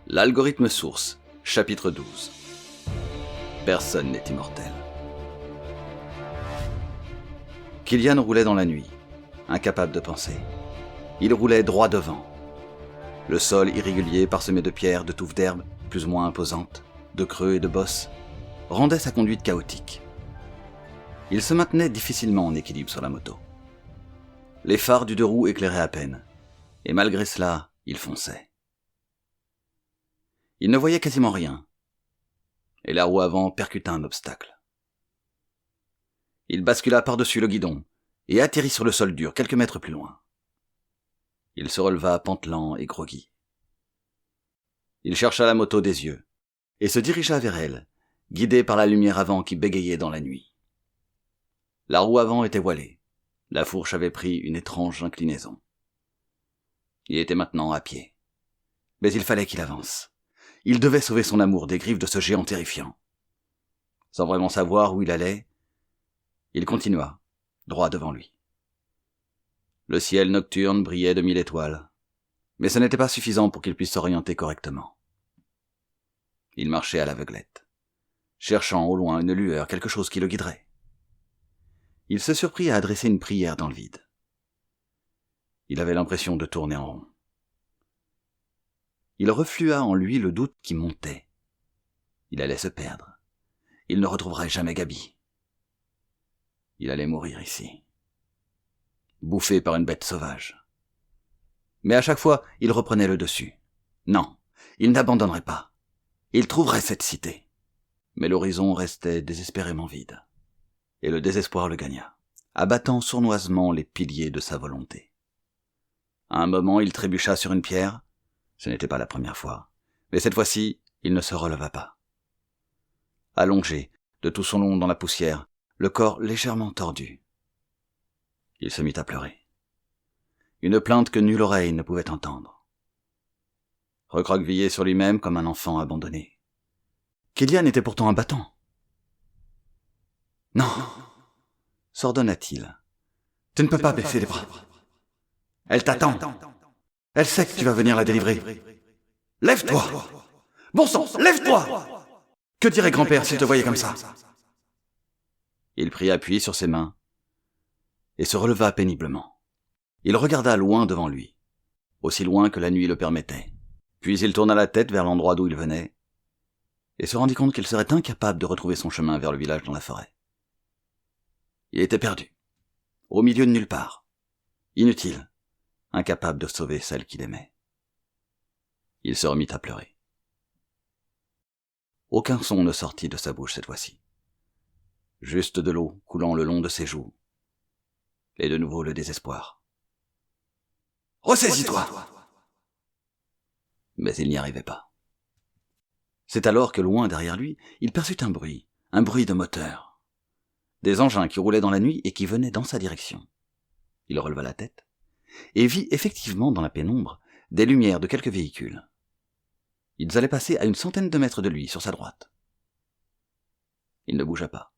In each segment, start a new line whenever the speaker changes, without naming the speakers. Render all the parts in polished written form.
L'algorithme source, chapitre 12. Personne n'est immortel. Killian roulait dans la nuit, incapable de penser. Il roulait droit devant. Le sol irrégulier, parsemé de pierres, de touffes d'herbe, plus ou moins imposantes, de creux et de bosses, rendait sa conduite chaotique. Il se maintenait difficilement en équilibre sur la moto. Les phares du deux roues éclairaient à peine, et malgré cela, il fonçait. Il ne voyait quasiment rien, et la roue avant percuta un obstacle. Il bascula par-dessus le guidon et atterrit sur le sol dur quelques mètres plus loin. Il se releva pantelant et groggy. Il chercha la moto des yeux et se dirigea vers elle, guidé par la lumière avant qui bégayait dans la nuit. La roue avant était voilée. La fourche avait pris une étrange inclinaison. Il était maintenant à pied. Mais il fallait qu'il avance. Il devait sauver son amour des griffes de ce géant terrifiant. Sans vraiment savoir où il allait, il continua, droit devant lui. Le ciel nocturne brillait de 1000 étoiles, mais ce n'était pas suffisant pour qu'il puisse s'orienter correctement. Il marchait à l'aveuglette, cherchant au loin une lueur, quelque chose qui le guiderait. Il se surprit à adresser une prière dans le vide. Il avait l'impression de tourner en rond. Il reflua en lui le doute qui montait. Il allait se perdre. Il ne retrouverait jamais Gaby. Il allait mourir ici, bouffé par une bête sauvage. Mais à chaque fois, il reprenait le dessus. Non, il n'abandonnerait pas. Il trouverait cette cité. Mais l'horizon restait désespérément vide. Et le désespoir le gagna, abattant sournoisement les piliers de sa volonté. À un moment, il trébucha sur une pierre. Ce n'était pas la première fois, mais cette fois-ci, il ne se releva pas. Allongé, de tout son long dans la poussière, le corps légèrement tordu, il se mit à pleurer. Une plainte que nulle oreille ne pouvait entendre. Recroquevillé sur lui-même comme un enfant abandonné. Killian était pourtant un battant. Non, s'ordonna-t-il. Tu ne peux pas baisser les bras. Elle t'attend. Elle sait que tu vas venir la délivrer. Lève-toi! Bon sang, lève-toi! Que dirait grand-père s'il te voyait comme ça? Il prit appui sur ses mains et se releva péniblement. Il regarda loin devant lui, aussi loin que la nuit le permettait. Puis il tourna la tête vers l'endroit d'où il venait et se rendit compte qu'il serait incapable de retrouver son chemin vers le village dans la forêt. Il était perdu, au milieu de nulle part, inutile, incapable de sauver celle qu'il aimait. Il se remit à pleurer. Aucun son ne sortit de sa bouche cette fois-ci. Juste de l'eau coulant le long de ses joues. Et de nouveau le désespoir. Ressaisis-toi! Mais il n'y arrivait pas. C'est alors que loin derrière lui, il perçut un bruit de moteur. Des engins qui roulaient dans la nuit et qui venaient dans sa direction. Il releva la tête et vit effectivement dans la pénombre des lumières de quelques véhicules. Ils allaient passer à une centaine de mètres de lui, sur sa droite. Il ne bougea pas.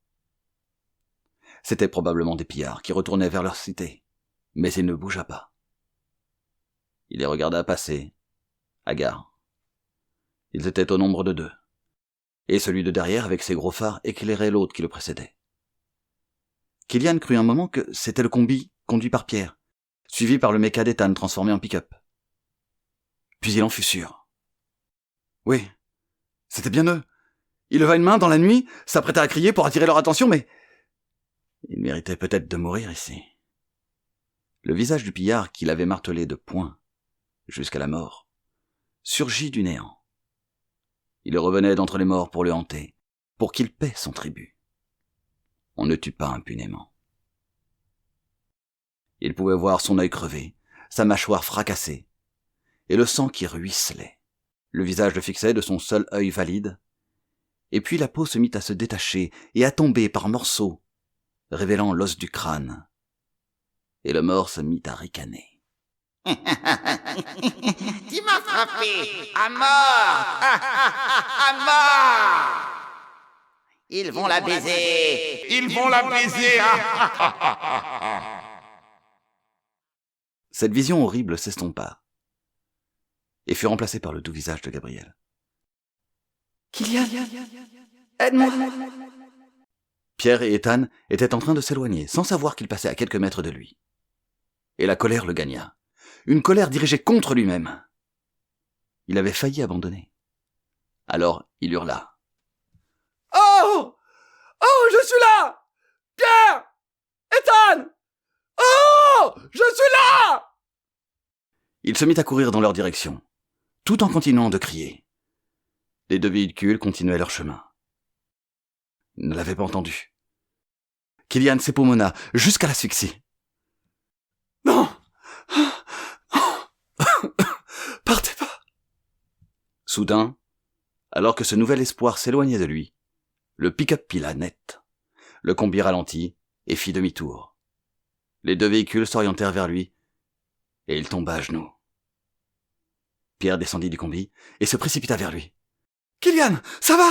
C'étaient probablement des pillards qui retournaient vers leur cité, mais il ne bougea pas. Il les regarda passer, hagards. Ils étaient au nombre de 2, et celui de derrière, avec ses gros phares, éclairait l'autre qui le précédait. Killian crut un moment que c'était le combi conduit par Pierre, suivi par le méca d'Ethan transformé en pick-up. Puis il en fut sûr. Oui, c'était bien eux. Il leva une main dans la nuit, s'apprêta à crier pour attirer leur attention, mais il méritait peut-être de mourir ici. Le visage du pillard qui l'avait martelé de poing, jusqu'à la mort, surgit du néant. Il revenait d'entre les morts pour le hanter, pour qu'il paie son tribut. On ne tue pas impunément. Il pouvait voir son œil crevé, sa mâchoire fracassée, et le sang qui ruisselait. Le visage le fixait de son seul œil valide, et puis la peau se mit à se détacher et à tomber par morceaux, révélant l'os du crâne. Et le mort se mit à ricaner.
Tu m'as frappé! À mort! À mort! Ils vont la baiser!
Ils vont la baiser!
Cette vision horrible s'estompa. et fut remplacé par le doux visage de Gabriel. «
Kylian, aide-moi !»
Pierre et Ethan étaient en train de s'éloigner, sans savoir qu'il passait à quelques mètres de lui. Et la colère le gagna. Une colère dirigée contre lui-même. Il avait failli abandonner. Alors il hurla. « Oh ! Oh, je suis là ! Pierre ! Ethan ! Oh, je suis là !» Il se mit à courir dans leur direction, tout en continuant de crier. Les deux véhicules continuaient leur chemin. Il ne l'avait pas entendu. Kylian s'époumonna jusqu'à l'asphyxie. « Non ! Partez pas !» Soudain, alors que ce nouvel espoir s'éloignait de lui, le pick-up pila net. Le combi ralentit et fit demi-tour. Les deux véhicules s'orientèrent vers lui et il tomba à genoux. Pierre descendit du combi et se précipita vers lui. « Kylian, ça va ?»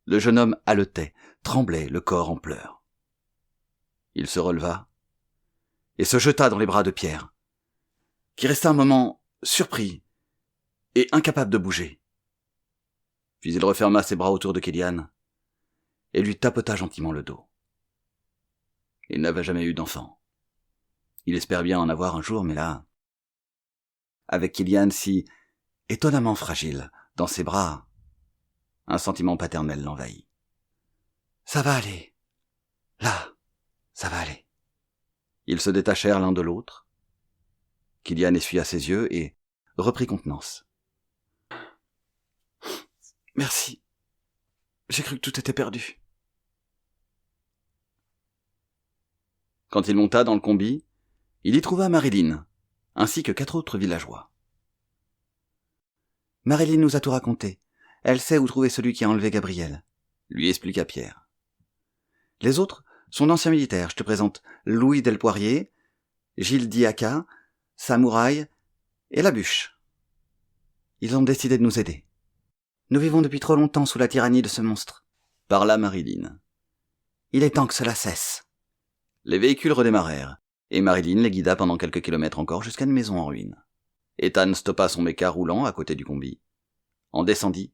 Le jeune homme haletait, tremblait, le corps en pleurs. Il se releva et se jeta dans les bras de Pierre, qui resta un moment surpris et incapable de bouger. Puis il referma ses bras autour de Kylian et lui tapota gentiment le dos. Il n'avait jamais eu d'enfant. Il espère bien en avoir un jour, mais là, avec Kylian si étonnamment fragile dans ses bras, un sentiment paternel l'envahit. « Ça va aller. Là, ça va aller. » Ils se détachèrent l'un de l'autre. Kylian essuya ses yeux et reprit contenance. « Merci. J'ai cru que tout était perdu. » Quand il monta dans le combi, il y trouva Marilyn, ainsi que 4 autres villageois. « Marilyn nous a tout raconté. Elle sait où trouver celui qui a enlevé Gabriel, » lui expliqua Pierre. « Les autres sont d'anciens militaires. Je te présente Louis Delpoirier, Gilles Diaca, Samouraï et La Bûche. Ils ont décidé de nous aider. Nous vivons depuis trop longtemps sous la tyrannie de ce monstre. » parla Marilyn. « Il est temps que cela cesse. » Les véhicules redémarrèrent, et Marilyn les guida pendant quelques kilomètres encore jusqu'à une maison en ruine. Ethan stoppa son méca roulant à côté du combi, en descendit,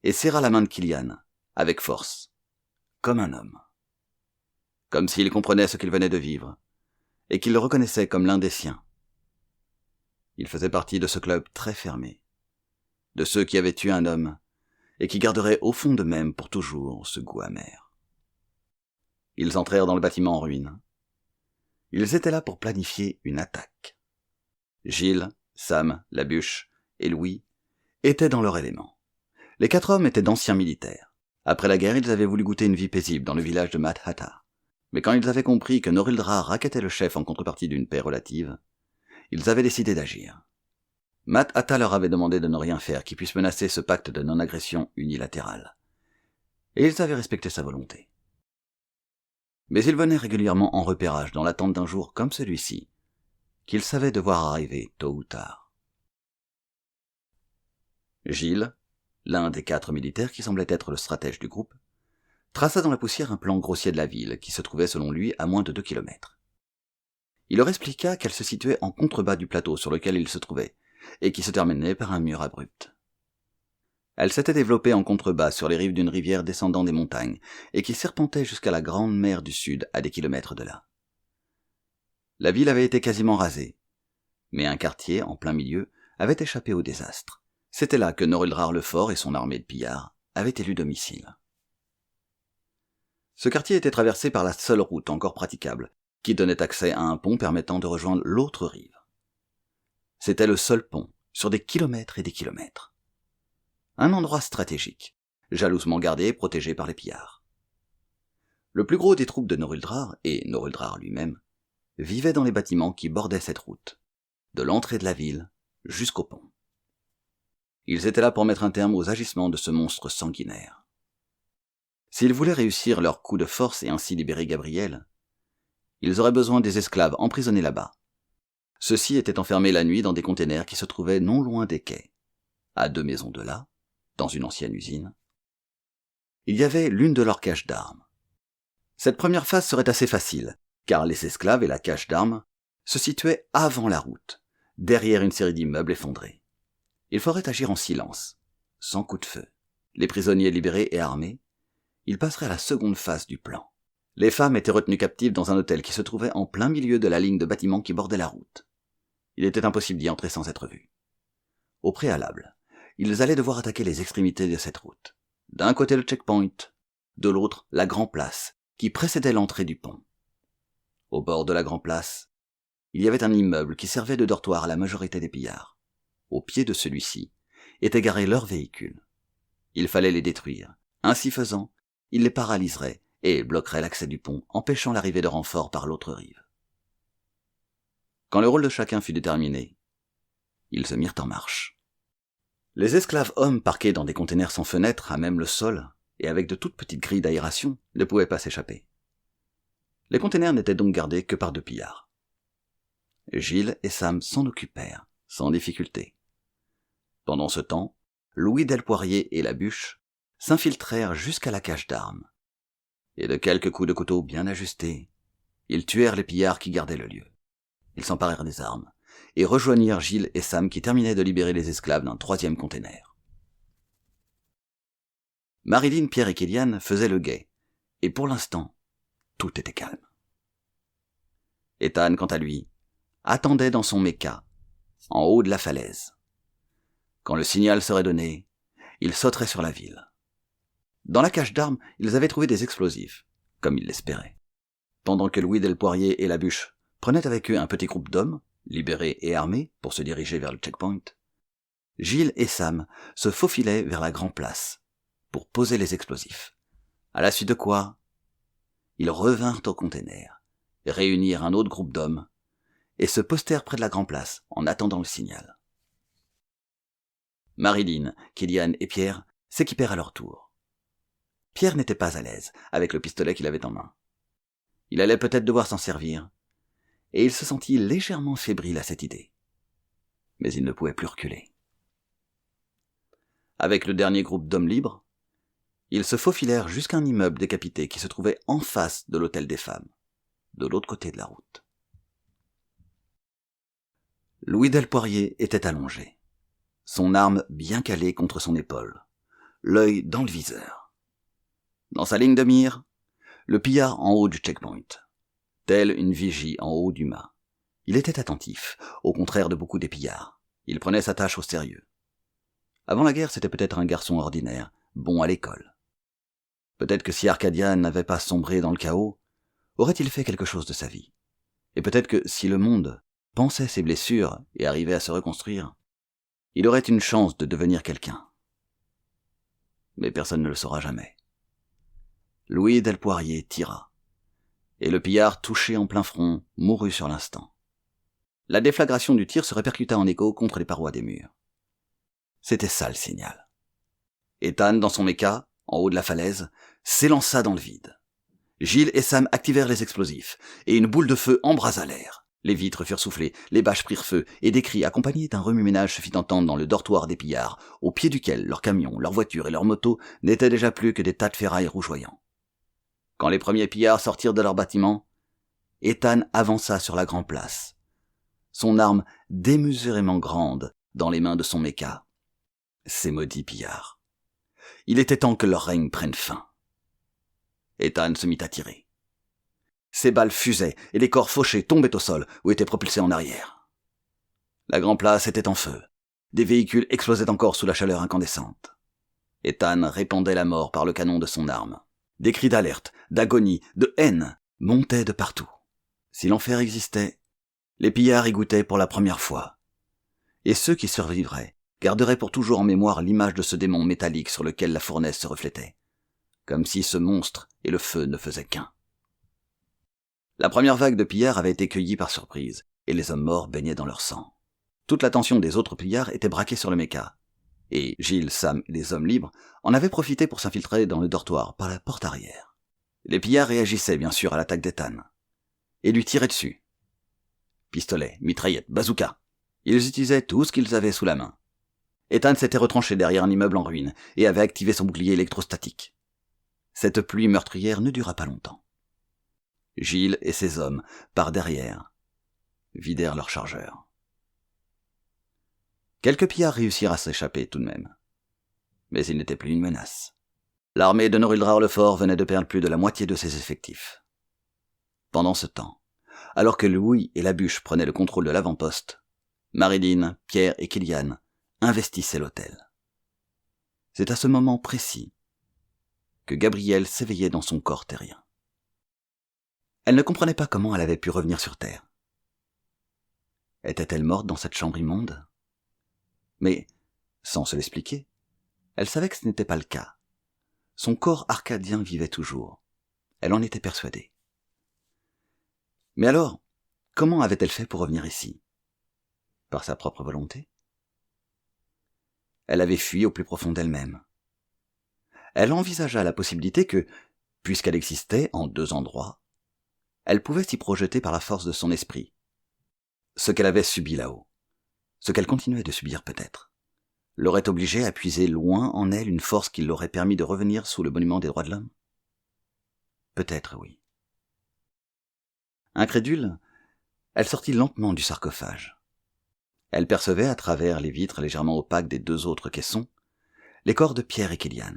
et serra la main de Kylian, avec force, comme un homme. Comme s'il comprenait ce qu'il venait de vivre, et qu'il le reconnaissait comme l'un des siens. Il faisait partie de ce club très fermé, de ceux qui avaient tué un homme, et qui garderaient au fond d'eux-mêmes pour toujours ce goût amer. Ils entrèrent dans le bâtiment en ruine. Ils étaient là pour planifier une attaque. Gilles, Sam, La Bûche et Louis étaient dans leur élément. Les 4 hommes étaient d'anciens militaires. Après la guerre, ils avaient voulu goûter une vie paisible dans le village de Mad-Hatta. Mais quand ils avaient compris que Noruldra rackettait le chef en contrepartie d'une paix relative, ils avaient décidé d'agir. Mad-Hatta leur avait demandé de ne rien faire qui puisse menacer ce pacte de non-agression unilatérale. Et ils avaient respecté sa volonté. Mais ils venaient régulièrement en repérage dans l'attente d'un jour comme celui-ci, qu'ils savaient devoir arriver tôt ou tard. Gilles, l'un des 4 militaires qui semblait être le stratège du groupe, traça dans la poussière un plan grossier de la ville qui se trouvait selon lui à moins de 2 kilomètres. Il leur expliqua qu'elle se situait en contrebas du plateau sur lequel il se trouvait, et qui se terminait par un mur abrupt. Elle s'était développée en contrebas sur les rives d'une rivière descendant des montagnes, et qui serpentait jusqu'à la grande mer du Sud à des kilomètres de là. La ville avait été quasiment rasée, mais un quartier, en plein milieu, avait échappé au désastre. C'était là que Noruldrar le Fort et son armée de pillards avaient élu domicile. Ce quartier était traversé par la seule route encore praticable, qui donnait accès à un pont permettant de rejoindre l'autre rive. C'était le seul pont, sur des kilomètres et des kilomètres. Un endroit stratégique, jalousement gardé et protégé par les pillards. Le plus gros des troupes de Noruldrar, et Noruldrar lui-même, vivait dans les bâtiments qui bordaient cette route, de l'entrée de la ville jusqu'au pont. Ils étaient là pour mettre un terme aux agissements de ce monstre sanguinaire. S'ils voulaient réussir leur coup de force et ainsi libérer Gabriel, ils auraient besoin des esclaves emprisonnés là-bas. Ceux-ci étaient enfermés la nuit dans des containers qui se trouvaient non loin des quais. À 2 maisons de là, dans une ancienne usine, il y avait l'une de leurs caches d'armes. Cette première phase serait assez facile, car les esclaves et la cache d'armes se situaient avant la route, derrière une série d'immeubles effondrés. Il faudrait agir en silence, sans coup de feu. Les prisonniers libérés et armés, ils passeraient à la seconde phase du plan. Les femmes étaient retenues captives dans un hôtel qui se trouvait en plein milieu de la ligne de bâtiments qui bordait la route. Il était impossible d'y entrer sans être vu. Au préalable, ils allaient devoir attaquer les extrémités de cette route. D'un côté le checkpoint, de l'autre la Grand Place, qui précédait l'entrée du pont. Au bord de la Grand Place, il y avait un immeuble qui servait de dortoir à la majorité des pillards. Au pied de celui-ci étaient garés leurs véhicules. Il fallait les détruire. Ainsi faisant, ils les paralyseraient et bloqueraient l'accès du pont, empêchant l'arrivée de renforts par l'autre rive. Quand le rôle de chacun fut déterminé, ils se mirent en marche. Les esclaves hommes parqués dans des containers sans fenêtres à même le sol et avec de toutes petites grilles d'aération ne pouvaient pas s'échapper. Les containers n'étaient donc gardés que par 2 pillards. Gilles et Sam s'en occupèrent, sans difficulté. Pendant ce temps, Louis Delpoirier et la bûche s'infiltrèrent jusqu'à la cage d'armes. Et de quelques coups de couteau bien ajustés, ils tuèrent les pillards qui gardaient le lieu. Ils s'emparèrent des armes et rejoignirent Gilles et Sam qui terminaient de libérer les esclaves d'un 3e container. Marilyn, Pierre et Kélian faisaient le guet, et pour l'instant, tout était calme. Ethan, quant à lui, attendait dans son méca, en haut de la falaise. Quand le signal serait donné, il sauterait sur la ville. Dans la cage d'armes, ils avaient trouvé des explosifs, comme ils l'espéraient. Pendant que Louis Delpoirier et la bûche prenaient avec eux un petit groupe d'hommes, libérés et armés, pour se diriger vers le checkpoint, Gilles et Sam se faufilaient vers la Grand Place, pour poser les explosifs. À la suite de quoi, ils revinrent au container, réunirent un autre groupe d'hommes, et se postèrent près de la Grand Place, en attendant le signal. Marilyn, Kélian et Pierre s'équipèrent à leur tour. Pierre n'était pas à l'aise avec le pistolet qu'il avait en main. Il allait peut-être devoir s'en servir, et il se sentit légèrement fébrile à cette idée. Mais il ne pouvait plus reculer. Avec le dernier groupe d'hommes libres, ils se faufilèrent jusqu'à un immeuble décapité qui se trouvait en face de l'hôtel des femmes, de l'autre côté de la route. Louis Delpoirier était allongé, son arme bien calée contre son épaule, l'œil dans le viseur. Dans sa ligne de mire, le pillard en haut du checkpoint, tel une vigie en haut du mât. Il était attentif, au contraire de beaucoup des pillards. Il prenait sa tâche au sérieux. Avant la guerre, c'était peut-être un garçon ordinaire, bon à l'école. Peut-être que si Arcadia n'avait pas sombré dans le chaos, aurait-il fait quelque chose de sa vie. Et peut-être que si le monde pansait ses blessures et arrivait à se reconstruire, il aurait une chance de devenir quelqu'un. Mais personne ne le saura jamais. Louis Delpoirier tira, et le pillard, touché en plein front, mourut sur l'instant. La déflagration du tir se répercuta en écho contre les parois des murs. C'était ça le signal. Ethan, dans son méca, en haut de la falaise, s'élança dans le vide. Gilles et Sam activèrent les explosifs, et une boule de feu embrasa l'air. Les vitres furent soufflées, les bâches prirent feu, et des cris accompagnés d'un remue-ménage se fit entendre dans le dortoir des pillards, au pied duquel leurs camions, leurs voitures et leurs motos n'étaient déjà plus que des tas de ferrailles rougeoyants. Quand les premiers pillards sortirent de leur bâtiment, Ethan avança sur la Grand Place, son arme démesurément grande dans les mains de son méca. Ces maudits pillards. Il était temps que leur règne prenne fin. Ethan se mit à tirer. Ses balles fusaient et les corps fauchés tombaient au sol ou étaient propulsés en arrière. La Grand Place était en feu. Des véhicules explosaient encore sous la chaleur incandescente. Ethan répandait la mort par le canon de son arme. Des cris d'alerte, d'agonie, de haine montaient de partout. Si l'enfer existait, les pillards y goûtaient pour la première fois. Et ceux qui survivraient garderaient pour toujours en mémoire l'image de ce démon métallique sur lequel la fournaise se reflétait, comme si ce monstre et le feu ne faisaient qu'un. La première vague de pillards avait été cueillie par surprise, et les hommes morts baignaient dans leur sang. Toute l'attention des autres pillards était braquée sur le méca, et Gilles, Sam et les hommes libres en avaient profité pour s'infiltrer dans le dortoir par la porte arrière. Les pillards réagissaient bien sûr à l'attaque d'Ethan, et lui tiraient dessus. Pistolets, mitraillettes, bazookas. Ils utilisaient tout ce qu'ils avaient sous la main. Ethan s'était retranché derrière un immeuble en ruine et avait activé son bouclier électrostatique. Cette pluie meurtrière ne dura pas longtemps. Gilles et ses hommes, par derrière, vidèrent leur chargeur. Quelques pillards réussirent à s'échapper tout de même. Mais ils n'étaient plus une menace. L'armée de Norildrarlefort venait de perdre plus de la moitié de ses effectifs. Pendant ce temps, alors que Louis et la bûche prenaient le contrôle de l'avant-poste, Marilyn, Pierre et Kilian investissaient l'hôtel. C'est à ce moment précis que Gabrielle s'éveillait dans son corps terrien. Elle ne comprenait pas comment elle avait pu revenir sur Terre. Était-elle morte dans cette chambre immonde ? Mais, sans se l'expliquer, elle savait que ce n'était pas le cas. Son corps arcadien vivait toujours. Elle en était persuadée. Mais alors, comment avait-elle fait pour revenir ici ? Par sa propre volonté ? Elle avait fui au plus profond d'elle-même. Elle envisagea la possibilité que, puisqu'elle existait en deux endroits, elle pouvait s'y projeter par la force de son esprit. Ce qu'elle avait subi là-haut, ce qu'elle continuait de subir peut-être, l'aurait obligée à puiser loin en elle une force qui l'aurait permis de revenir sous le monument des droits de l'homme ? Peut-être, oui. Incrédule, elle sortit lentement du sarcophage. Elle percevait, à travers les vitres légèrement opaques des deux autres caissons, les corps de Pierre et Kilian.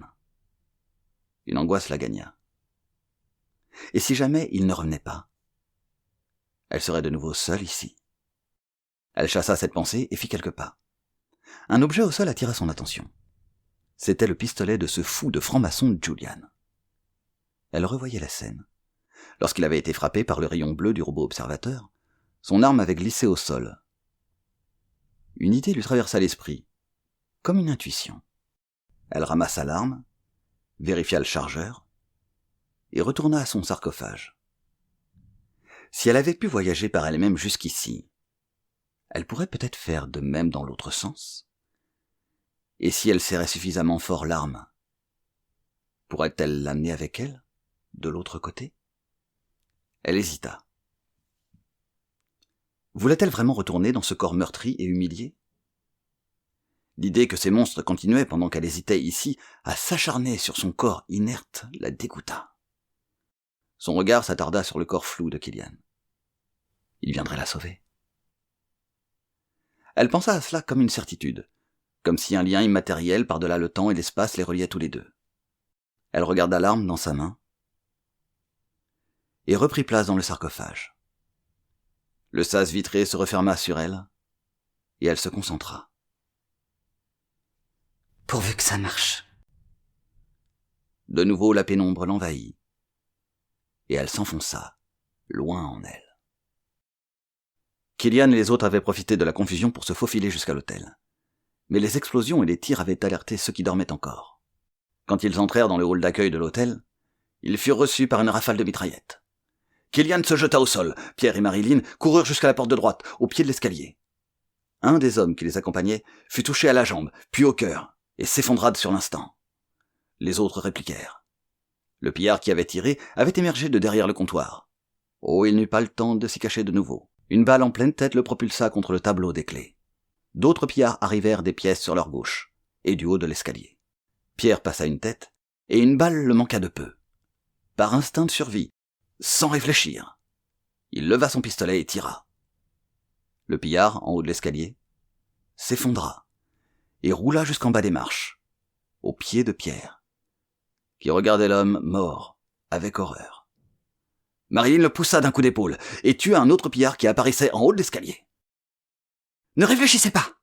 Une angoisse la gagna. Et si jamais ils ne revenaient pas ? Elle serait de nouveau seule ici. Elle chassa cette pensée et fit quelques pas. Un objet au sol attira son attention. C'était le pistolet de ce fou de franc-maçon Julian. Elle revoyait la scène. Lorsqu'il avait été frappé par le rayon bleu du robot observateur, son arme avait glissé au sol. Une idée lui traversa l'esprit, comme une intuition. Elle ramassa l'arme, vérifia le chargeur, et retourna à son sarcophage. Si elle avait pu voyager par elle-même jusqu'ici, elle pourrait peut-être faire de même dans l'autre sens. Et si elle serrait suffisamment fort l'arme, pourrait-elle l'amener avec elle, de l'autre côté ? Elle hésita. Voulait-elle vraiment retourner dans ce corps meurtri et humilié ? L'idée que ces monstres continuaient pendant qu'elle hésitait ici à s'acharner sur son corps inerte la dégoûta. Son regard s'attarda sur le corps flou de Kilian. Il viendrait la sauver. Elle pensa à cela comme une certitude, comme si un lien immatériel par-delà le temps et l'espace les reliait tous les deux. Elle regarda l'arme dans sa main et reprit place dans le sarcophage. Le sas vitré se referma sur elle et elle se concentra.
Pourvu que ça marche.
De nouveau la pénombre l'envahit et elle s'enfonça, loin en elle. Kilian et les autres avaient profité de la confusion pour se faufiler jusqu'à l'hôtel. Mais les explosions et les tirs avaient alerté ceux qui dormaient encore. Quand ils entrèrent dans le hall d'accueil de l'hôtel, ils furent reçus par une rafale de mitraillettes. Kilian se jeta au sol. Pierre et Marilyn coururent jusqu'à la porte de droite, au pied de l'escalier. Un des hommes qui les accompagnait fut touché à la jambe, puis au cœur, et s'effondra sur l'instant. Les autres répliquèrent. Le pillard qui avait tiré avait émergé de derrière le comptoir. Oh, il n'eut pas le temps de s'y cacher de nouveau. Une balle en pleine tête le propulsa contre le tableau des clés. D'autres pillards arrivèrent des pièces sur leur gauche, et du haut de l'escalier. Pierre passa une tête, et une balle le manqua de peu. Par instinct de survie, sans réfléchir, il leva son pistolet et tira. Le pillard, en haut de l'escalier, s'effondra, et roula jusqu'en bas des marches, aux pieds de Pierre, qui regardait l'homme mort avec horreur. Marilyn le poussa d'un coup d'épaule, et tua un autre pillard qui apparaissait en haut de l'escalier. « Ne réfléchissez pas !»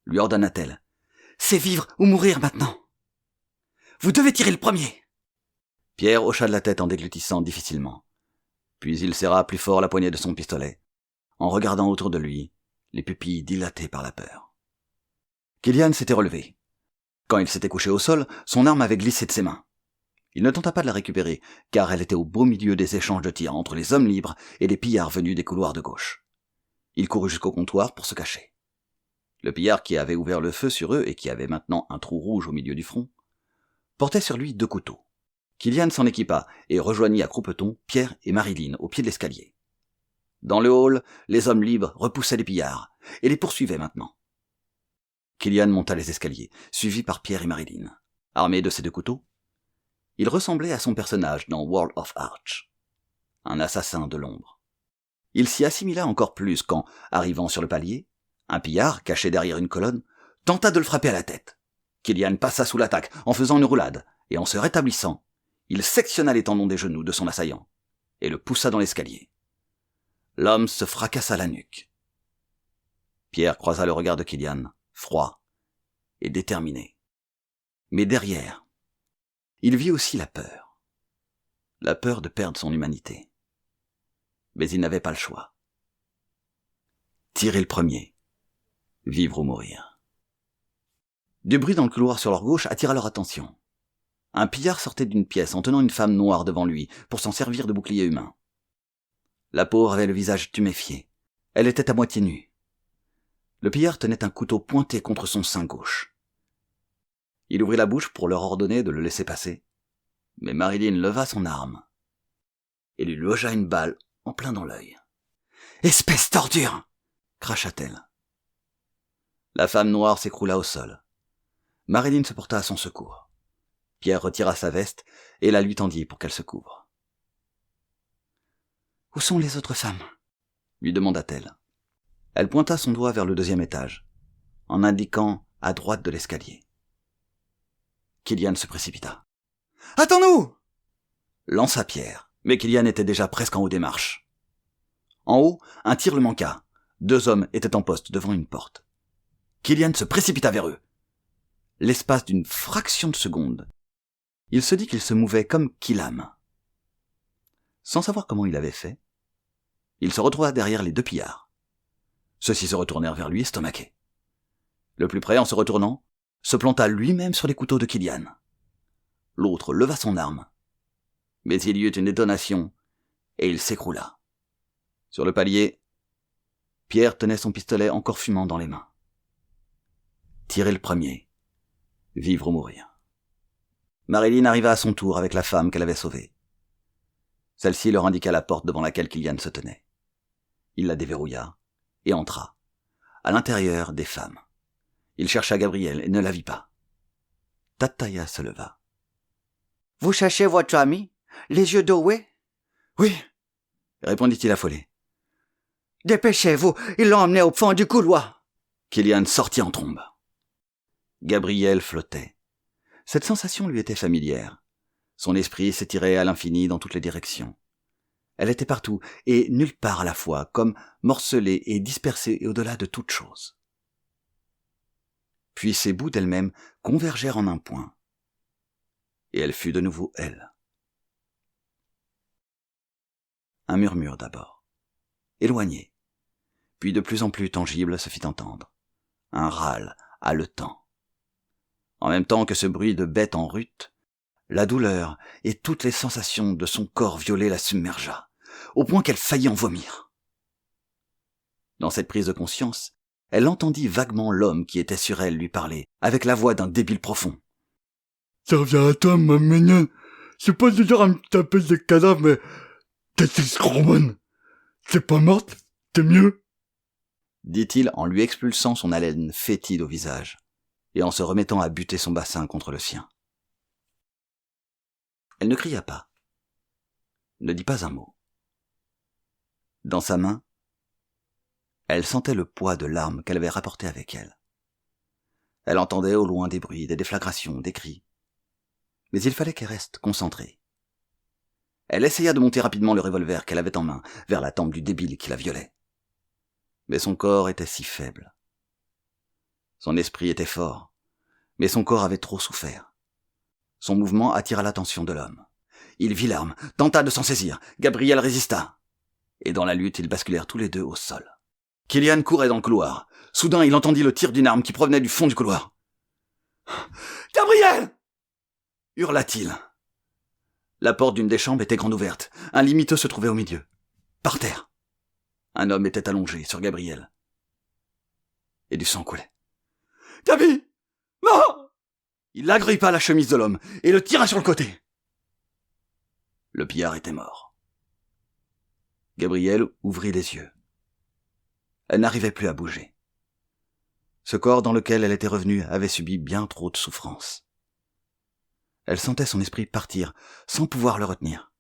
lui ordonna-t-elle. « C'est vivre ou mourir maintenant. Vous devez tirer le premier !» Pierre hocha de la tête en déglutissant difficilement. Puis il serra plus fort la poignée de son pistolet, en regardant autour de lui, les pupilles dilatées par la peur. Kilian s'était relevé. Quand il s'était couché au sol, son arme avait glissé de ses mains. Il ne tenta pas de la récupérer, car elle était au beau milieu des échanges de tirs entre les hommes libres et les pillards venus des couloirs de gauche. Il courut jusqu'au comptoir pour se cacher. Le pillard qui avait ouvert le feu sur eux et qui avait maintenant un trou rouge au milieu du front, portait sur lui 2 couteaux. Kilian s'en équipa et rejoignit à croupeton Pierre et Marilyn au pied de l'escalier. Dans le hall, les hommes libres repoussaient les pillards et les poursuivaient maintenant. Kilian monta les escaliers, suivi par Pierre et Marilyn. Armé de ces 2 couteaux, il ressemblait à son personnage dans World of Arch, un assassin de l'ombre. Il s'y assimila encore plus quand, arrivant sur le palier, Un pillard, caché derrière une colonne, tenta de le frapper à la tête. Kilian passa sous l'attaque en faisant une roulade, et en se rétablissant, il sectionna les tendons des genoux de son assaillant, et le poussa dans l'escalier. L'homme se fracassa la nuque. Pierre croisa le regard de Kilian, froid et déterminé. Mais derrière, il vit aussi la peur. La peur de perdre son humanité. Mais il n'avait pas le choix. Tirer le premier. Vivre ou mourir. Du bruit dans le couloir sur leur gauche attira leur attention. Un pillard sortait d'une pièce en tenant une femme noire devant lui pour s'en servir de bouclier humain. La pauvre avait le visage tuméfié. Elle était à moitié nue. Le pillard tenait un couteau pointé contre son sein gauche. Il ouvrit la bouche pour leur ordonner de le laisser passer, mais Marilyn leva son arme et lui logea une balle en plein dans l'œil. « Espèce d'ordure !» cracha-t-elle. La femme noire s'écroula au sol. Marilyn se porta à son secours. Pierre retira sa veste et la lui tendit pour qu'elle se couvre. « Où sont les autres femmes ?» lui demanda-t-elle. Elle pointa son doigt vers le 2e étage, en indiquant à droite de l'escalier. Kilian se précipita. « Attends-nous !» lança Pierre, mais Kilian était déjà presque en haut des marches. En haut, un tir le manqua. 2 hommes étaient en poste devant une porte. Kilian se précipita vers eux. L'espace d'une fraction de seconde, il se dit qu'il se mouvait comme Kilam. Sans savoir comment il avait fait, il se retrouva derrière les 2 pillards. Ceux-ci se retournèrent vers lui estomaqués. Le plus près, en se retournant, se planta lui-même sur les couteaux de Kilian. L'autre leva son arme. Mais il y eut une détonation, et il s'écroula. Sur le palier, Pierre tenait son pistolet encore fumant dans les mains. Tirer le premier. Vivre ou mourir. Marilyn arriva à son tour avec la femme qu'elle avait sauvée. Celle-ci leur indiqua la porte devant laquelle Kilian se tenait. Il la déverrouilla et entra. À l'intérieur, des femmes. Il chercha Gabrielle et ne la vit pas. Tataya se leva.
« Vous cherchez votre ami, les yeux dorés ?»«
Oui, répondit-il affolé.
Dépêchez-vous, ils l'ont emmené au fond du couloir. »
Kilian sortit en trombe. Gabrielle flottait. Cette sensation lui était familière. Son esprit s'étirait à l'infini dans toutes les directions. Elle était partout et nulle part à la fois, comme morcelée et dispersée au-delà de toute chose. Puis ces bouts d'elle-même convergèrent en un point. Et elle fut de nouveau elle. Un murmure d'abord, éloigné, puis de plus en plus tangible se fit entendre. Un râle haletant. En même temps que ce bruit de bête en rut, la douleur et toutes les sensations de son corps violé la submergea, au point qu'elle faillit en vomir. Dans cette prise de conscience, elle entendit vaguement l'homme qui était sur elle lui parler, avec la voix d'un débile profond.
« Ça revient à toi, ma mignonne. C'est pas du genre à me taper des cadavres, mais t'es bonne. C'est pas morte, t'es mieux ?»
dit-il en lui expulsant son haleine fétide au visage, et en se remettant à buter son bassin contre le sien. Elle ne cria pas, ne dit pas un mot. Dans sa main, elle sentait le poids de l'arme qu'elle avait rapportée avec elle. Elle entendait au loin des bruits, des déflagrations, des cris. Mais il fallait qu'elle reste concentrée. Elle essaya de monter rapidement le revolver qu'elle avait en main vers la tempe du débile qui la violait. Mais son corps était si faible. Son esprit était fort, mais son corps avait trop souffert. Son mouvement attira l'attention de l'homme. Il vit l'arme, tenta de s'en saisir. Gabrielle résista. Et dans la lutte, ils basculèrent tous les 2 au sol. Kilian courait dans le couloir. Soudain, il entendit le tir d'une arme qui provenait du fond du couloir. « Gabrielle !» hurla-t-il. La porte d'une des chambres était grande ouverte. Un limiteux se trouvait au milieu. Par terre. Un homme était allongé sur Gabrielle. Et du sang coulait. « Gabi ! Non !» Il agrippa la chemise de l'homme et le tira sur le côté. Le pillard était mort. Gabrielle ouvrit les yeux. Elle n'arrivait plus à bouger. Ce corps dans lequel elle était revenue avait subi bien trop de souffrances. Elle sentait son esprit partir sans pouvoir le retenir.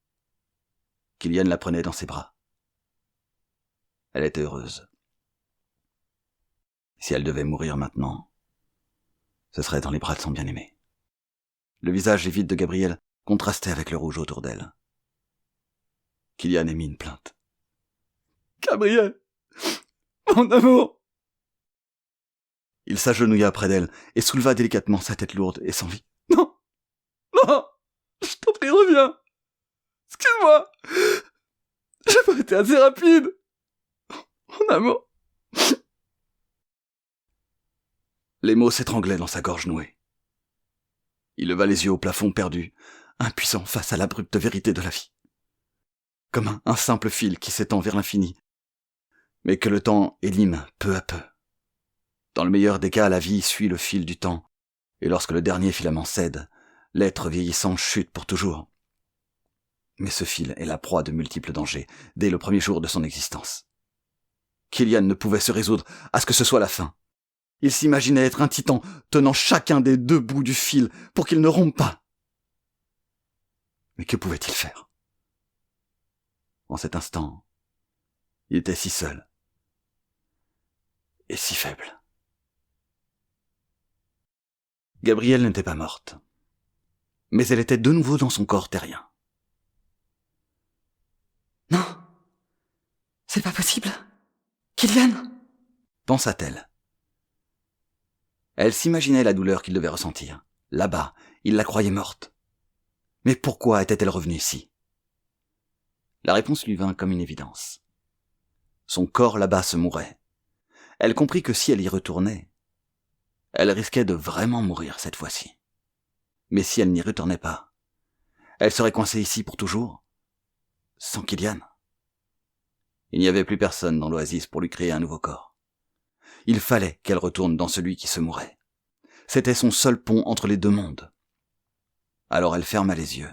Kilian la prenait dans ses bras. Elle était heureuse. Si elle devait mourir maintenant, ce serait dans les bras de son bien-aimé. Le visage livide de Gabrielle contrastait avec le rouge autour d'elle. Kylian émit une plainte. « Gabrielle, mon amour !» Il s'agenouilla près d'elle et souleva délicatement sa tête lourde et sans vie. « Non, non, je t'en prie, reviens. Excuse-moi, j'ai pas été assez rapide. Mon amour. » Les mots s'étranglaient dans sa gorge nouée. Il leva les yeux au plafond perdu, impuissant face à l'abrupte vérité de la vie. Comme un simple fil qui s'étend vers l'infini, mais que le temps élime peu à peu. Dans le meilleur des cas, la vie suit le fil du temps, et lorsque le dernier filament cède, l'être vieillissant chute pour toujours. Mais ce fil est la proie de multiples dangers, dès le premier jour de son existence. Kylian ne pouvait se résoudre à ce que ce soit la fin. Il s'imaginait être un titan tenant chacun des deux bouts du fil pour qu'il ne rompe pas. Mais que pouvait-il faire? En cet instant, il était si seul et si faible. Gabrielle n'était pas morte, mais elle était de nouveau dans son corps terrien.
« Non, c'est pas possible. Kylian !»
pensa-t-elle. Elle s'imaginait la douleur qu'il devait ressentir. Là-bas, il la croyait morte. Mais pourquoi était-elle revenue ici? La réponse lui vint comme une évidence. Son corps là-bas se mourait. Elle comprit que si elle y retournait, elle risquait de vraiment mourir cette fois-ci. Mais si elle n'y retournait pas, elle serait coincée ici pour toujours, sans Kylian. Il n'y avait plus personne dans l'oasis pour lui créer un nouveau corps. Il fallait qu'elle retourne dans celui qui se mourait. C'était son seul pont entre les deux mondes. Alors elle ferma les yeux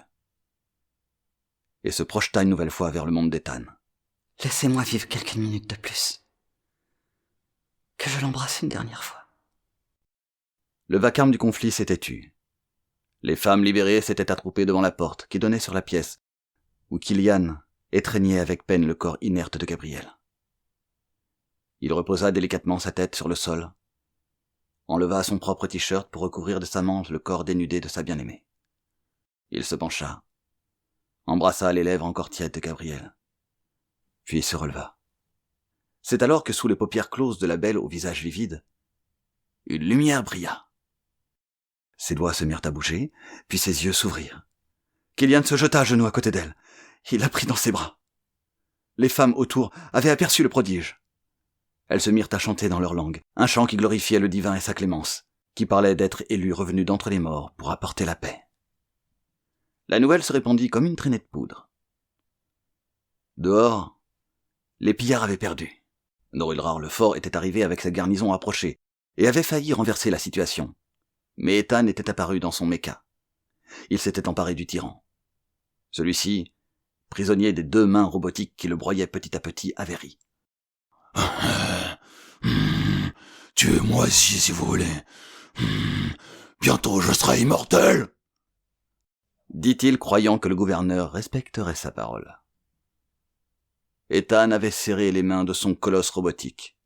et se projeta une nouvelle fois vers le monde d'Ethan.
« Laissez-moi vivre quelques minutes de plus. Que je l'embrasse une dernière fois. »
Le vacarme du conflit s'était tu. Les femmes libérées s'étaient attroupées devant la porte qui donnait sur la pièce où Kylian étreignait avec peine le corps inerte de Gabrielle. Il reposa délicatement sa tête sur le sol, enleva son propre t-shirt pour recouvrir de sa mante le corps dénudé de sa bien-aimée. Il se pencha, embrassa les lèvres encore tièdes de Gabrielle, puis se releva. C'est alors que sous les paupières closes de la belle au visage livide, une lumière brilla. Ses doigts se mirent à bouger, puis ses yeux s'ouvrirent. Kylian se jeta à genoux à côté d'elle. Il la prit dans ses bras. Les femmes autour avaient aperçu le prodige. Elles se mirent à chanter dans leur langue, un chant qui glorifiait le divin et sa clémence, qui parlait d'être élu revenu d'entre les morts pour apporter la paix. La nouvelle se répandit comme une traînée de poudre. Dehors, les pillards avaient perdu. Norilrar le fort était arrivé avec sa garnison approchée et avait failli renverser la situation. Mais Ethan était apparu dans son mecha. Il s'était emparé du tyran. Celui-ci, prisonnier des deux mains robotiques qui le broyaient petit à petit, avait ri.
Tuez-moi ici si vous voulez. Bientôt je serai immortel,
dit-il, croyant que le gouverneur respecterait sa parole. Ethan avait serré les mains de son colosse robotique,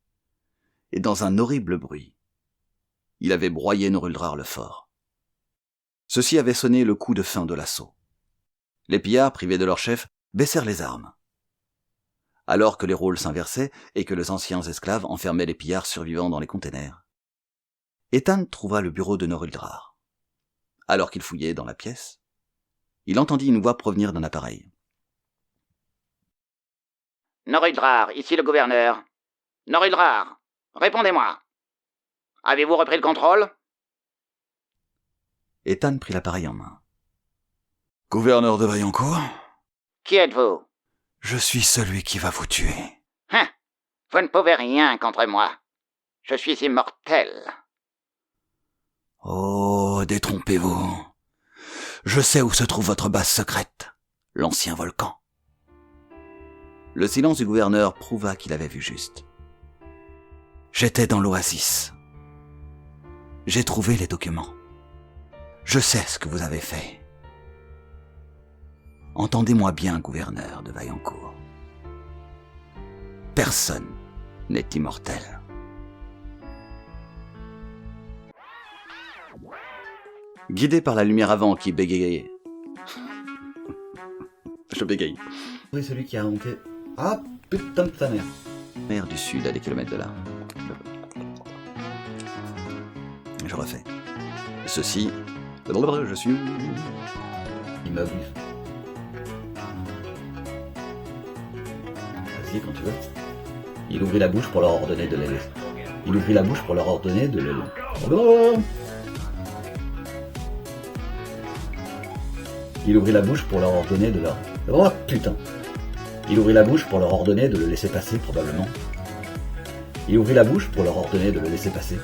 et dans un horrible bruit, il avait broyé Norilrar le fort. Ceci avait sonné le coup de fin de l'assaut. Les pillards, privés de leur chef, baissèrent les armes. Alors que les rôles s'inversaient et que les anciens esclaves enfermaient les pillards survivants dans les containers, Ethan trouva le bureau de Norilrar. Alors qu'il fouillait dans la pièce, il entendit une voix provenir d'un appareil.
« Norilrar, ici le gouverneur. Norilrar, répondez-moi. Avez-vous repris le contrôle ?»
Ethan prit l'appareil en main.
« Gouverneur de Vaillancourt ?
Qui êtes-vous ?
Je suis celui qui va vous tuer. »
Vous ne pouvez rien contre moi. Je suis immortel. »
Oh, détrompez-vous. Je sais où se trouve votre base secrète, l'ancien volcan.
Le silence du gouverneur prouva qu'il avait vu juste.
J'étais dans l'oasis. J'ai trouvé les documents. Je sais ce que vous avez fait. Entendez-moi bien, gouverneur de Vaillancourt. Personne n'est immortel.
Guidé par la lumière avant qui bégayait. Je bégaye.
Oui, celui qui a inventé... Ah, putain de ta mère.
Mer du Sud à des kilomètres de là. Je refais. Ceci. Je suis.
Immeuble. Vas-y, quand tu veux. Il ouvrit la bouche pour leur ordonner de les laisser. Il ouvrit la bouche pour leur ordonner de le... Il ouvrit la bouche pour leur ordonner de leur... Oh putain. Il ouvrit la bouche pour leur ordonner de le laisser passer, probablement. Il ouvrit la bouche pour leur ordonner de le laisser passer.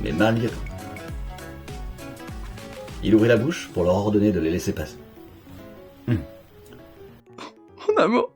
Mais malgré tout. Il ouvrit la bouche pour leur ordonner de les laisser passer.
En un mot.